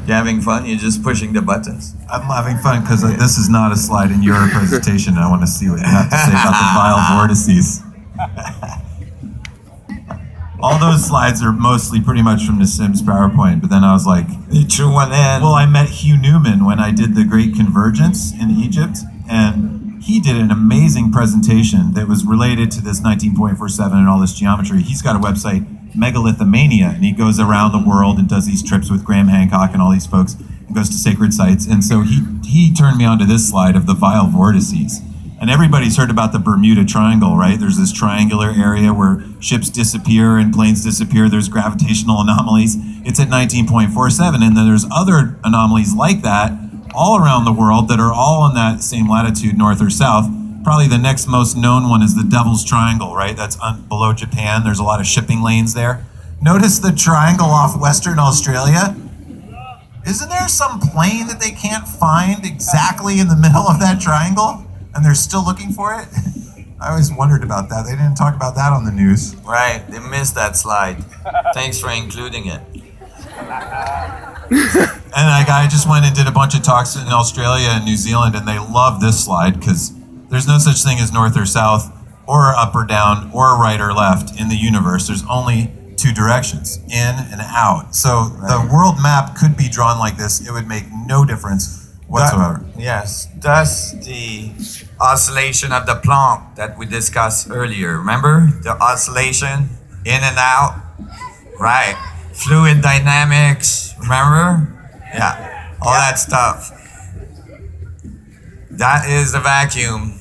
You having fun? You're just pushing the buttons. I'm having fun because this is not a slide in your presentation. I want to see what you have to say about the vile vortices. All those slides are mostly pretty much from Nassim's PowerPoint, but then I was like, you threw one in. Well, I met Hugh Newman when I did the Great Convergence in Egypt, and he did an amazing presentation that was related to this 19.47 and all this geometry. He's got a website, Megalithomania, and he goes around the world and does these trips with Graham Hancock and all these folks and goes to sacred sites. And so he turned me onto this slide of the vile vortices. And everybody's heard about the Bermuda Triangle, right? There's this triangular area where ships disappear and planes disappear. There's gravitational anomalies. It's at 19.47, and then there's other anomalies like that all around the world that are all in that same latitude, north or south. Probably the next most known one is the Devil's Triangle, right? That's below Japan. There's a lot of shipping lanes there. Notice the triangle off Western Australia? Isn't there some plane that they can't find exactly in the middle of that triangle? And they're still looking for it? I always wondered about that. They didn't talk about that on the news. Right, they missed that slide. Thanks for including it. And I just went and did a bunch of talks in Australia and New Zealand, and they love this slide because there's no such thing as north or south, or up or down, or right or left in the universe. There's only two directions, in and out. So the world map could be drawn like this. It would make no difference whatsoever. Yes, thus the oscillation of the Planck that we discussed earlier. Remember the oscillation in and out? Right. Fluid dynamics, remember? Yeah, all that stuff. That is the vacuum.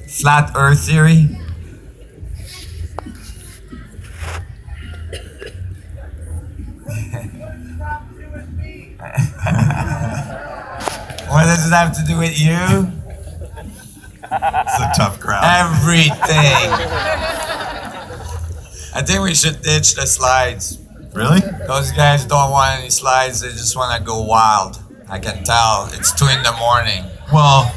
Flat Earth theory. What does it have to do with you? It's a tough crowd. Everything. I think we should ditch the slides. Really? Those guys don't want any slides. They just want to go wild. I can tell. It's 2 in the morning. Well,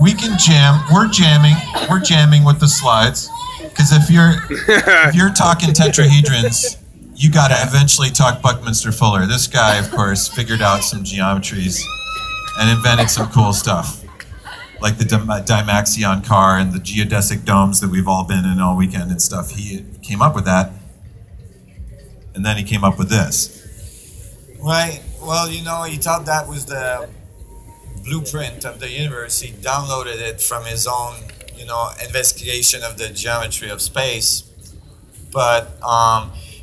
we can jam. We're jamming with the slides. Because if you're talking tetrahedrons, you got to eventually talk Buckminster Fuller. This guy, of course, figured out some geometries and invented some cool stuff, like the Dymaxion car and the geodesic domes that we've all been in all weekend and stuff. He came up with that, and then he came up with this. Right. Well, you know, he thought that was the blueprint of the universe. He downloaded it from his own, you know, investigation of the geometry of space. But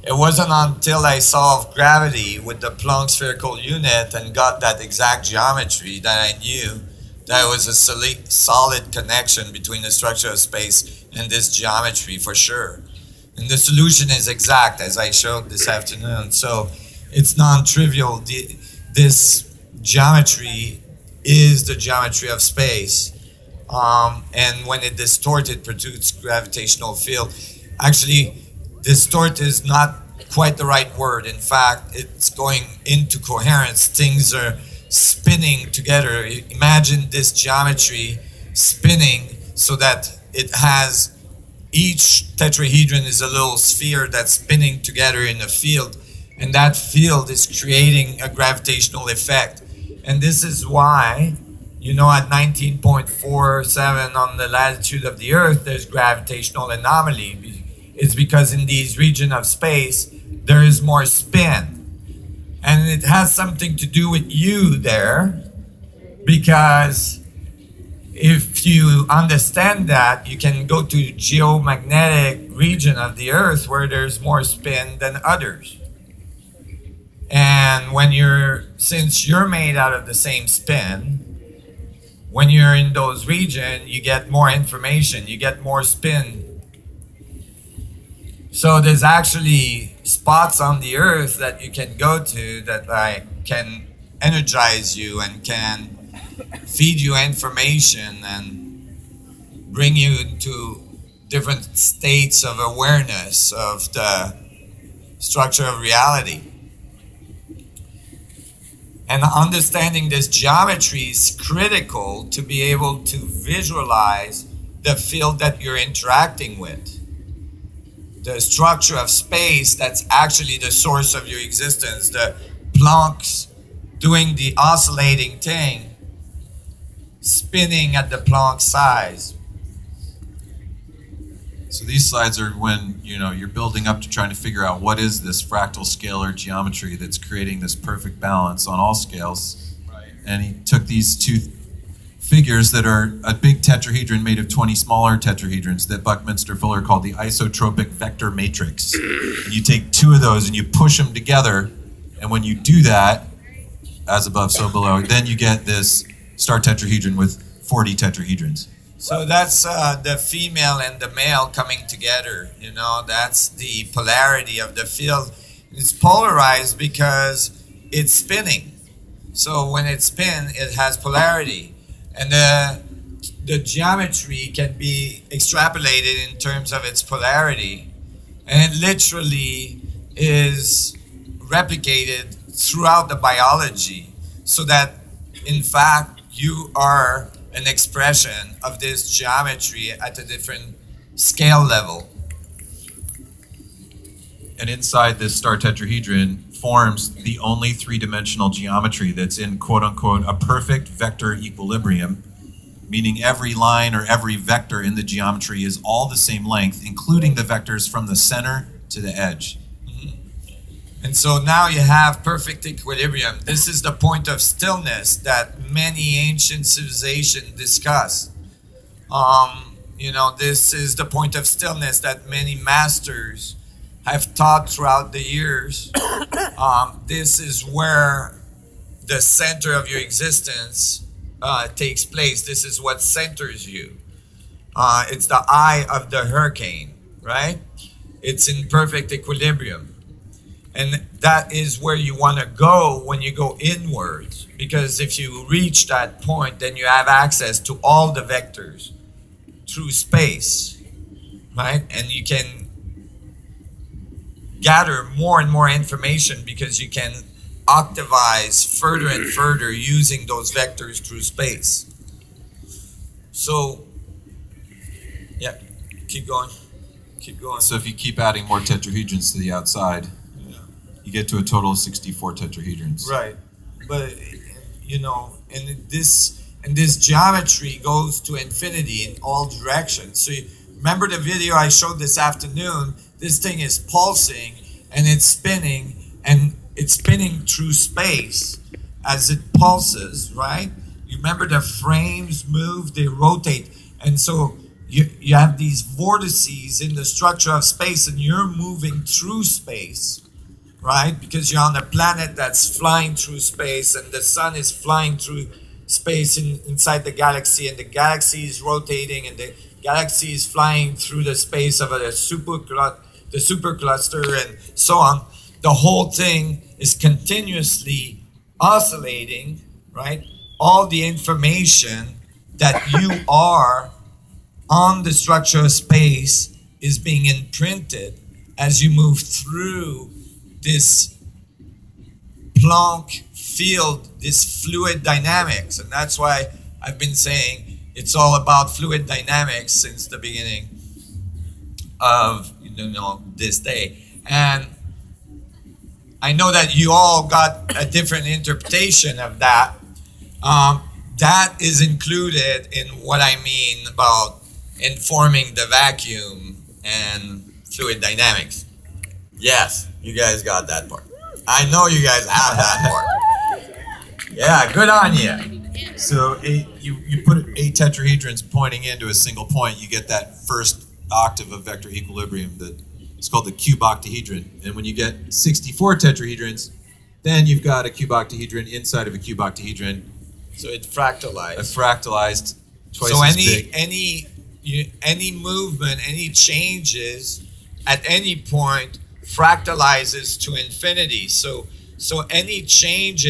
it wasn't until I solved gravity with the Planck spherical unit and got that exact geometry that I knew that was a solid connection between the structure of space and this geometry for sure. And the solution is exact, as I showed this afternoon. So it's non-trivial. This geometry is the geometry of space. And when it distorts, it produces gravitational field. Actually, distort is not quite the right word. In fact, it's going into coherence. Things are spinning together. Imagine this geometry spinning so that it has, each tetrahedron is a little sphere that's spinning together in a field, and that field is creating a gravitational effect. And this is why, you know, at 19.47 on the latitude of the Earth, there's gravitational anomaly. It's because in these regions of space, there is more spin. And it has something to do with you there, because if you understand that, you can go to geomagnetic region of the Earth where there's more spin than others. And when since you're made out of the same spin, when you're in those regions, you get more information, you get more spin. So there's actually spots on the Earth that you can go to that can energize you and can feed you information and bring you into different states of awareness of the structure of reality. And understanding this geometry is critical to be able to visualize the field that you're interacting with. the structure of space that's actually the source of your existence. The Planck's doing the oscillating thing, spinning at the Planck size. So these slides are when you're building up to trying to figure out what is this fractal scalar geometry that's creating this perfect balance on all scales. Right. And he took these two figures that are a big tetrahedron made of 20 smaller tetrahedrons that Buckminster Fuller called the isotropic vector matrix. And you take two of those and you push them together, and when you do that, as above so below, then you get this star tetrahedron with 40 tetrahedrons. So that's the female and the male coming together. That's the polarity of the field. It's polarized because it's spinning. So when it spins, it has polarity. And the geometry can be extrapolated in terms of its polarity. And it literally is replicated throughout the biology, so that, in fact, you are an expression of this geometry at a different scale level. And inside this star tetrahedron forms the only three-dimensional geometry that's in quote-unquote a perfect vector equilibrium, meaning every line or every vector in the geometry is all the same length, including the vectors from the center to the edge. And so now you have perfect equilibrium. This is the point of stillness that many ancient civilizations discuss. This is the point of stillness that many masters have taught throughout the years. This is where the center of your existence takes place. This is what centers you. It's the eye of the hurricane, right? It's in perfect equilibrium. And that is where you want to go when you go inwards. Because if you reach that point, then you have access to all the vectors through space, right? And you can gather more and more information because you can octavize further and further using those vectors through space. So, yeah, keep going. Keep going. So if you keep adding more tetrahedrons to the outside, you get to a total of 64 tetrahedrons. Right. But, and this geometry goes to infinity in all directions. So remember the video I showed this afternoon? This thing is pulsing and it's spinning through space as it pulses, right? You remember the frames move, they rotate. And so you have these vortices in the structure of space, and you're moving through space, right? Because you're on a planet that's flying through space, and the sun is flying through space inside the galaxy, and the galaxy is rotating, and the galaxy is flying through the space of the supercluster, and so on. The whole thing is continuously oscillating, right? All the information that you are on the structure of space is being imprinted as you move through this Planck field, this fluid dynamics. And that's why I've been saying it's all about fluid dynamics since the beginning of this day. And I know that you all got a different interpretation of that. That is included in what I mean about informing the vacuum and fluid dynamics. Yes, you guys got that part. I know you guys have that part. Yeah, good on you. So you put 8 tetrahedrons pointing into a single point, you get that first octave of vector equilibrium that is called the cube octahedron. And when you get 64 tetrahedrons, then you've got a cube octahedron inside of a cube octahedron. So it fractalized. A fractalized twice so as big. any movement, any changes at any point fractalizes to infinity. So any change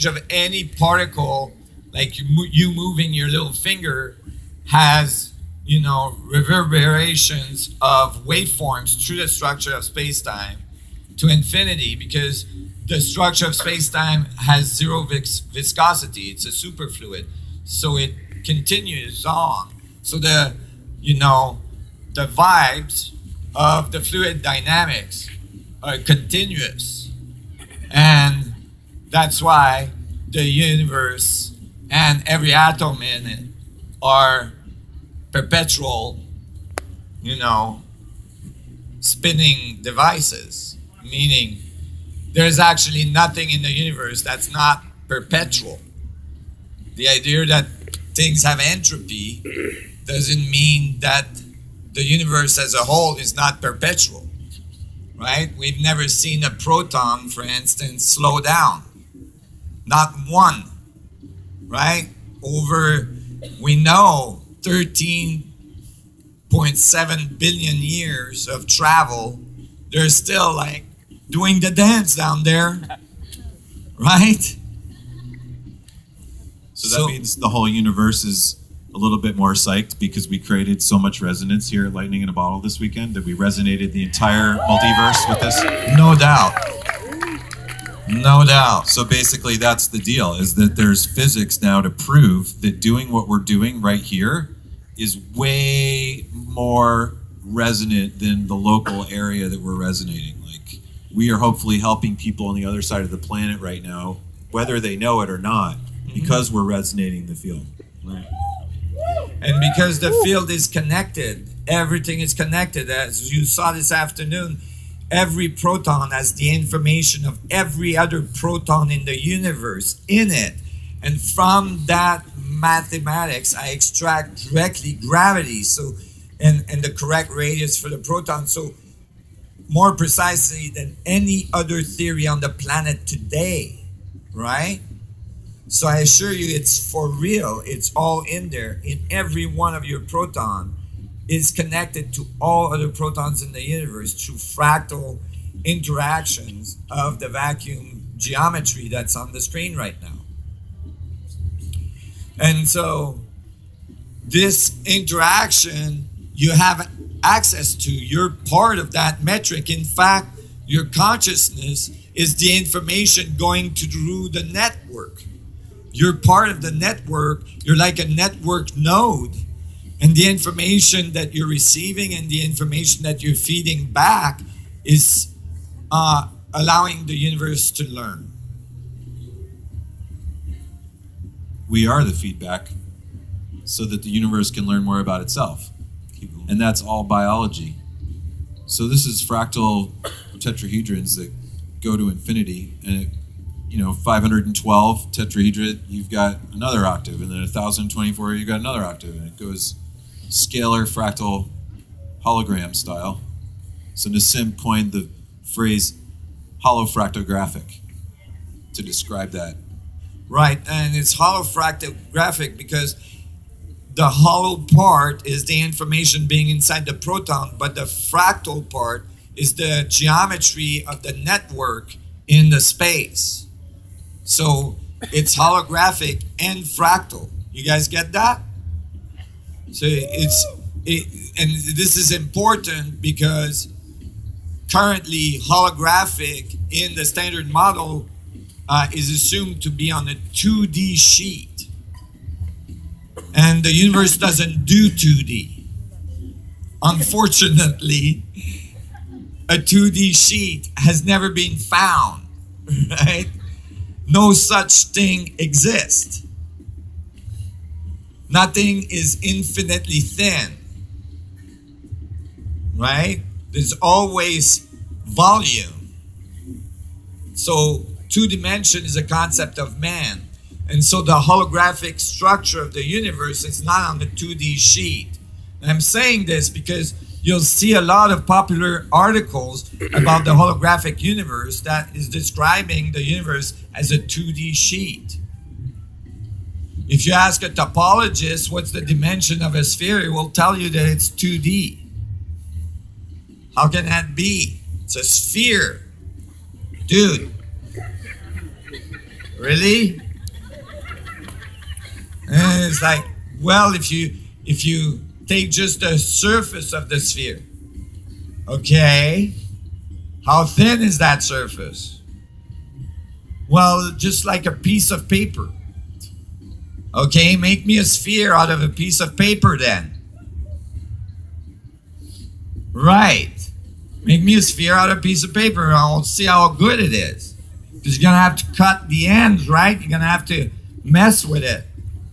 of any particle, like you moving your little finger, has reverberations of waveforms through the structure of space-time to infinity, because the structure of space-time has zero viscosity. It's a superfluid, so it continues on. So the vibes of the fluid dynamics are continuous. And that's why the universe and every atom in it are perpetual, you know, spinning devices, meaning there's actually nothing in the universe that's not perpetual. The idea that things have entropy doesn't mean that the universe as a whole is not perpetual, right? We've never seen a proton, for instance, slow down. Not one, right? Over, we know, 13.7 billion years of travel, they're still like doing the dance down there, right? So that means the whole universe is a little bit more psyched because we created so much resonance here at Lightning in a Bottle this weekend that we resonated the entire multiverse with this? No doubt. No doubt. So basically that's the deal, is that there's physics now to prove that doing what we're doing right here is way more resonant than the local area that we're resonating. Like, we are hopefully helping people on the other side of the planet right now, whether they know it or not, because we're resonating the field. Right. And because the field is connected, everything is connected. As you saw this afternoon, every proton has the information of every other proton in the universe in it. And from that mathematics, I extract directly gravity, so and the correct radius for the proton. So more precisely than any other theory on the planet today, right? So I assure you it's for real. It's all in there. In every one of your proton is connected to all other protons in the universe through fractal interactions of the vacuum geometry that's on the screen right now. And so this interaction you have access to, you're part of that metric. In fact, your consciousness is the information going through the network. You're part of the network. You're like a network node. And the information that you're receiving and the information that you're feeding back is allowing the universe to learn. We are the feedback so that the universe can learn more about itself. And that's all biology. So this is fractal tetrahedrons that go to infinity, and it, 512 tetrahedron, you've got another octave, and then 1024, you've got another octave, and it goes scalar fractal hologram style. So Nassim coined the phrase holofractographic to describe that. Right, and it's holofractographic because the hollow part is the information being inside the proton, but the fractal part is the geometry of the network in the space. So it's holographic and fractal. You guys get that? So and this is important because currently holographic in the standard model is assumed to be on a 2D sheet. And the universe doesn't do 2D. Unfortunately, a 2D sheet has never been found, right? No such thing exists. Nothing is infinitely thin, right? There's always volume. So 2D is a concept of man. And so the holographic structure of the universe is not on the 2D sheet. And I'm saying this because you'll see a lot of popular articles about the holographic universe that is describing the universe as a 2D sheet. If you ask a topologist what's the dimension of a sphere, he will tell you that it's 2D. How can that be? It's a sphere. Dude. Really? And it's like, well, if you take just the surface of the sphere, okay, how thin is that surface? Well, just like a piece of paper. Okay, make me a sphere out of a piece of paper then. Right. Make me a sphere out of a piece of paper and I'll see how good it is. Because you're going to have to cut the ends, right? You're going to have to mess with it.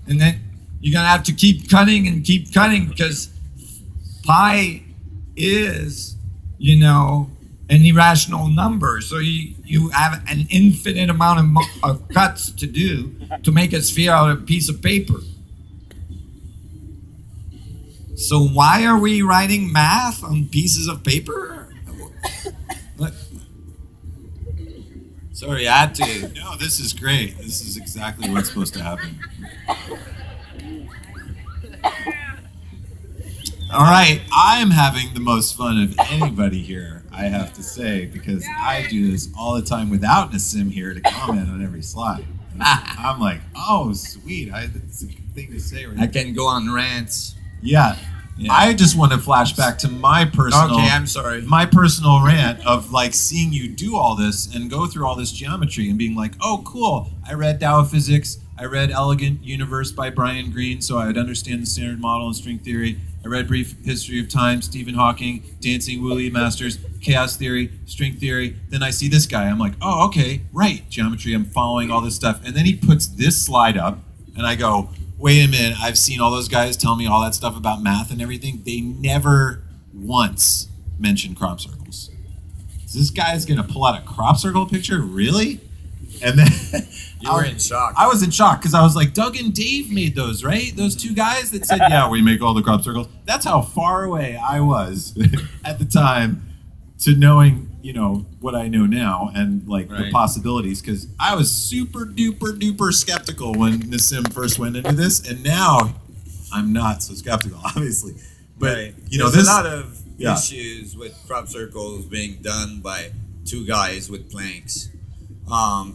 And then you're going to have to keep cutting because pi is, you know, an irrational number. So you have an infinite amount of cuts to do to make a sphere out of a piece of paper. So why are we writing math on pieces of paper? Sorry, I had to. No, this is great. This is exactly what's supposed to happen. All right, I'm having the most fun of anybody here, I have to say, because I do this all the time without Nassim here to comment on every slide. I'm like, oh, sweet. That's a good thing to say right now. I can go on rants. Yeah. I just want to flash back to my personal my personal rant of like seeing you do all this and go through all this geometry and being like, oh cool, I read Tao of Physics, I read Elegant Universe by Brian Greene so I would understand the standard model and string theory. I read Brief History of Time, Stephen Hawking, Dancing Woolly Masters, Chaos Theory, String Theory. Then I see this guy, I'm like, oh okay, right, geometry, I'm following all this stuff. And then he puts this slide up and I go, wait a minute, I've seen all those guys tell me all that stuff about math and everything. They never once mention crop circles. So this guy's gonna pull out a crop circle picture? Really? And then you were in shock. I was in shock because I was like, Doug and Dave made those, right? Those two guys that said, yeah, we make all the crop circles. That's how far away I was at the time to knowing, you know, what I know now and like the possibilities, because I was super duper duper skeptical when Nassim first went into this, and now I'm not so skeptical, obviously. But you know, there's a lot of issues with crop circles being done by two guys with planks,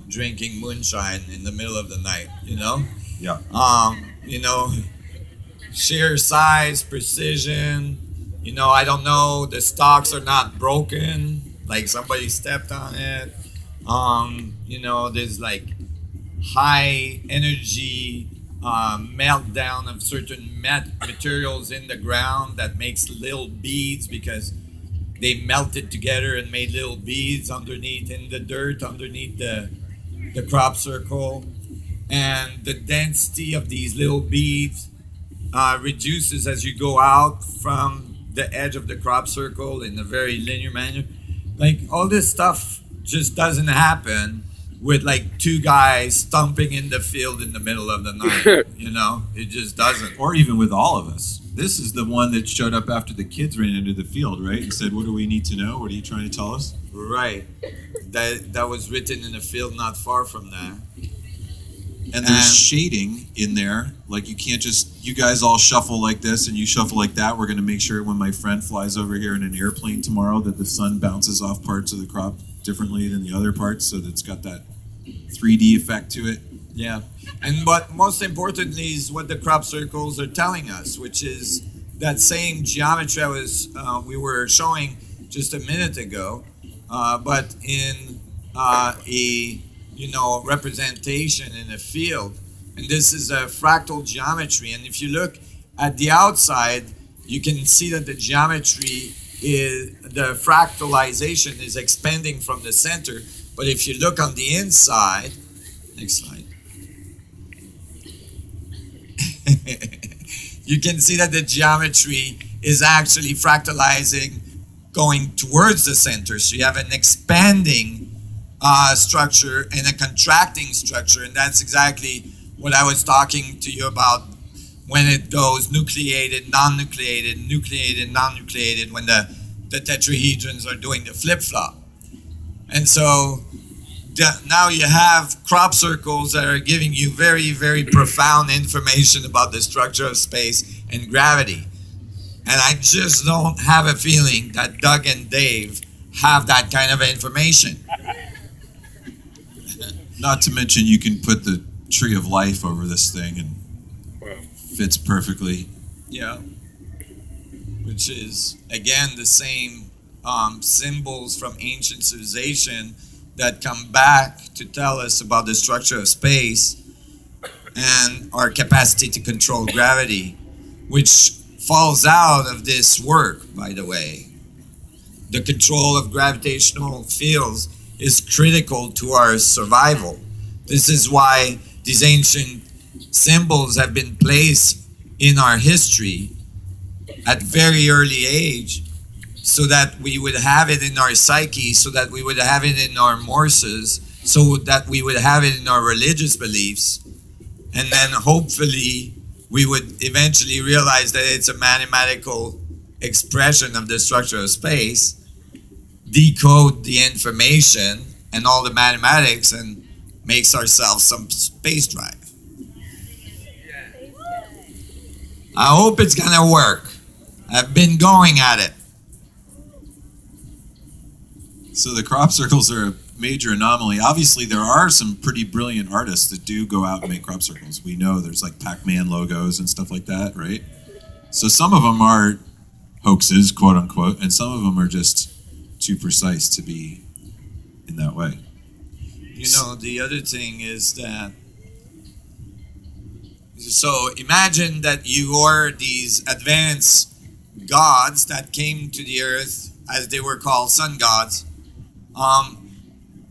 drinking moonshine in the middle of the night. You know, you know, sheer size, precision. You know, I don't know. The stalks are not broken. Like somebody stepped on it. You know, there's like high energy meltdown of certain materials in the ground that makes little beads because they melted together and made little beads underneath in the dirt, underneath the crop circle. And the density of these little beads reduces as you go out from the edge of the crop circle in a very linear manner. Like all this stuff just doesn't happen with like two guys stomping in the field in the middle of the night. You know, it just doesn't. Or even with all of us. This is the one that showed up after the kids ran into the field, right? And said, what do we need to know? What are you trying to tell us? Right. That was written in a field not far from there. And there's shading in there. Like you can't just, you guys all shuffle like this and you shuffle like that. We're going to make sure when my friend flies over here in an airplane tomorrow that the sun bounces off parts of the crop differently than the other parts, so that it's got that 3D effect to it. Yeah. And what most importantly is what the crop circles are telling us, which is that same geometry we were showing just a minute ago, but in a representation in a field. And this is a fractal geometry. And if you look at the outside, you can see that the geometry the fractalization is expanding from the center. But if you look on the inside, next slide, you can see that the geometry is actually fractalizing going towards the center. So you have an expanding structure and a contracting structure, and that's exactly what I was talking to you about when it goes nucleated, non-nucleated, nucleated, non-nucleated, when the tetrahedrons are doing the flip-flop. And so now you have crop circles that are giving you very, very profound information about the structure of space and gravity. And I just don't have a feeling that Doug and Dave have that kind of information. Not to mention you can put the tree of life over this thing and fits perfectly. Yeah. Which is, again, the same symbols from ancient civilization that come back to tell us about the structure of space and our capacity to control gravity, which falls out of this work, by the way. the control of gravitational fields is critical to our survival. This is why these ancient symbols have been placed in our history at very early age, so that we would have it in our psyche, so that we would have it in our morses, so that we would have it in our religious beliefs, and then hopefully we would eventually realize that it's a mathematical expression of the structure of space, decode the information and all the mathematics, and makes ourselves some space drive. I hope it's gonna work. I've been going at it. So the crop circles are a major anomaly. Obviously, there are some pretty brilliant artists that do go out and make crop circles. We know there's like Pac-Man logos and stuff like that, right? So some of them are hoaxes, quote unquote, and some of them are just too precise to be in that way. You know, the other thing is that, so imagine that you are these advanced gods that came to the earth, as they were called, sun gods.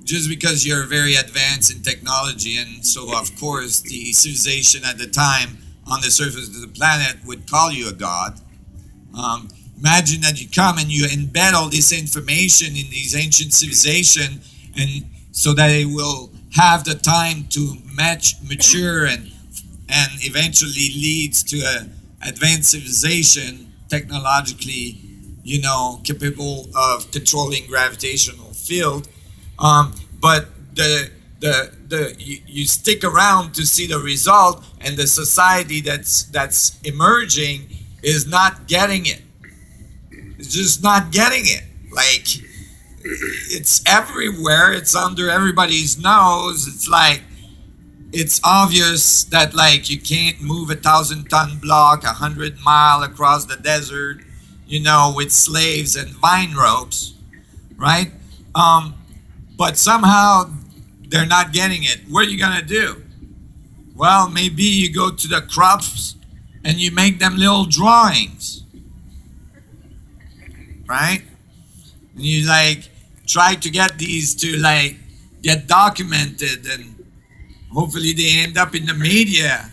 Just because you're very advanced in technology, and so of course the civilization at the time on the surface of the planet would call you a god. Imagine that you come and you embed all this information in these ancient civilization, and so that it will have the time to mature and eventually leads to an advanced civilization, technologically, you know, capable of controlling gravitational field. But you stick around to see the result, and the society that's emerging is not getting it. It's just not getting it. Like, it's everywhere. It's under everybody's nose. It's like, it's obvious that like you can't move a 1,000-ton block 100 miles across the desert, you know, with slaves and vine ropes, right? But somehow they're not getting it. What are you gonna do? Well, maybe you go to the crops and you make them little drawings, right? And you like try to get these to like get documented, and hopefully they end up in the media.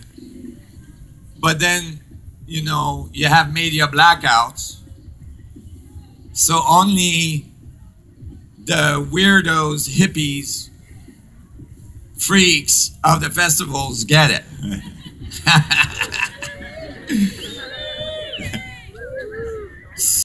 But then, you know, you have media blackouts. So only the weirdos, hippies, freaks of the festivals get it.